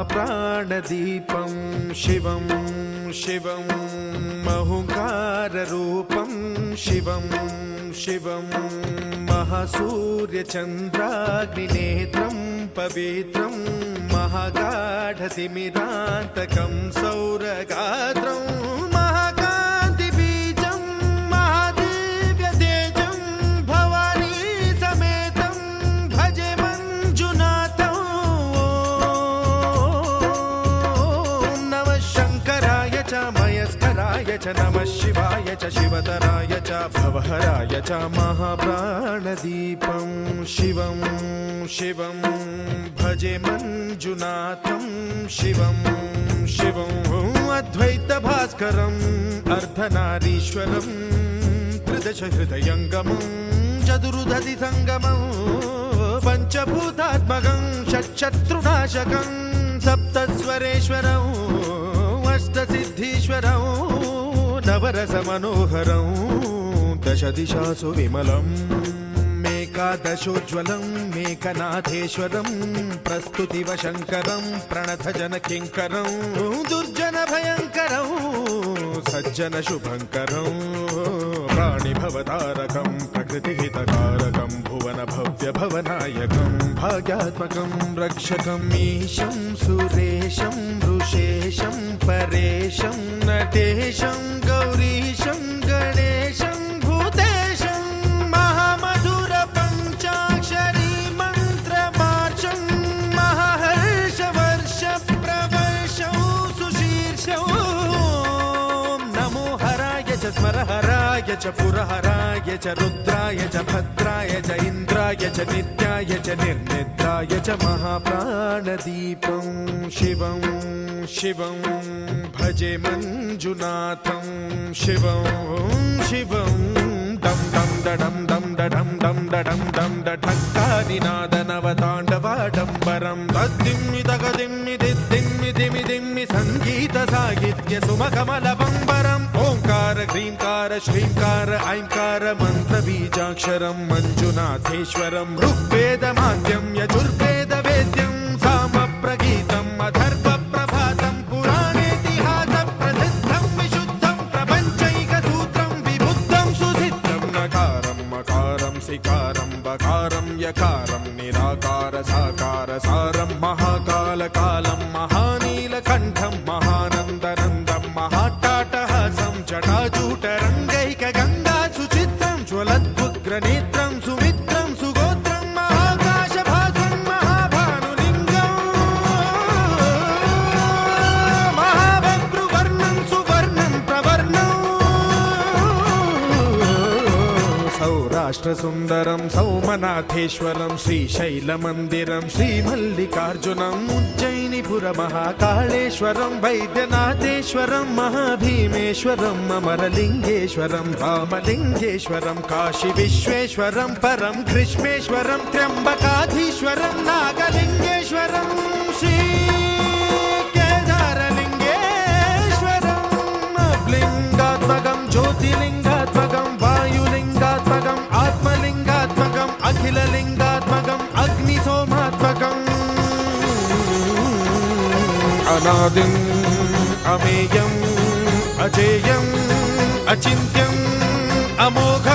महाप्राणदीपं शिवं शिवं महुङ्काररूपं शिवं शिवं महासूर्यचन्द्राग्निनेत्रं पवित्रं महागाढतिमिरान्तकं सौरगात्रं महाकान्तिबीजं महादिव्यतेजं भवानी समेतं भजे मञ्जुनाथं। ॐ नमः शङ्कराय च मयस्कराय च नमः शिवाय च शिवतराय च भवहराय च महाप्राणदीपं शिवं शिवं भजे मञ्जुनाथं शिवं शिवं अद्वैतभास्करम् अर्धनारीश्वरं त्रिदशहृदयङ्गमं चतुर्दधिसङ्गमं पञ्चभूतात्मकं षट्शत्रुनाशकं सप्तस्वरेश्वरं अष्टसिद्धीश्वरं नवरसमनोहरं दशदिशासु विमलम् एकादशोज्ज्वलं मेकनाथेश्वरं प्रस्तुतिवशङ्करं प्रणतजनकिङ्करं दुर्जनभयङ्करं सज्जनशुभङ्करं प्राणिभवतारकं प्रकृतिहितकारकं भुवनभव्यभवनायकं भाग्यात्मकं रक्षकं ईशं सुरेशं वृषेशं परेशं नटेशं गौरीशं गणेशं भूतेशं महामधुरपञ्चाक्षरी मन्त्रमार्चं महाहर्षवर्षप्रवर्षं सुशीर्षं। नमो हराय च स्मरहराय च पुरहराय च रुद्राय च भद्राय च इन्द्राय च नित्याय च निर्निद्राय च महाप्राणदीपं शिवं शिवं भजे मञ्जुनाथं शिवं शिवं दं दं दडं दं दडं दं दडं दं डठक्कानिनादनवताण्डवाडम्बरं तद्दिम्मि तगदिम्मि दिद्दिम्मि दिमि दिम्मि सङ्गीतसाहित्य सुमकमलबम्बरम् ओङ्कार ह्रीङ्कार श्रीङ्कार ऐङ्कार मन्त्रबीजाक्षरं मञ्जुनाथेश्वरं ऋग्वेदमाद्यं यजुर्वेदवेद्यं सामप्रगीतम् अथर्वप्रभातं पुराणेतिहासप्रसिद्धं विशुद्धं प्रपञ्चैकसूत्रं विबुद्धं सुसिद्धं नकारं मकारं सिकारं बकारं यकारं निराकार साकार सारं महाकालकालं महानीलकण्ठं महानन्दनन्दं महाट्टाटहासं जटाजूटरङ्गैकगङ्गा सुचित्रं ज्वलद्वुग्रनेत्रं सुमित्रं सुगोत्रं महाकाशभासं महाभानुलिङ्गं महाबभ्रुवर्णं सुवर्णं प्रवर्णं सौराष्ट्रसुन्दरं सौमनाथेश्वरं श्रीशैलमन्दिरं श्रीमल्लिकार्जुनम् उज्जयिनीपुरमहाकाळेश्वरं वैद्यनाथेश्वरं महाभीमेश्वरं अमरलिङ्गेश्वरं रामलिङ्गेश्वरं काशीविश्वेश्वरं परं ग्रीष्मेश्वरं त्र्यम्बकाधीश्वरं नागलिङ्गेश्वरं श्रीकेदारलिङ्गेश्वरं लिङ्गात्मकं ज्योतिलिङ्गात्मकं वायुलिङ्गात्मकम् आत्मलिङ्गात्मकम् अखिललिङ्गात्मकम् अग्निसोमात्मकम् अनादिम् अमेयम् अजेयम् अचिन्त्यम् अमोघ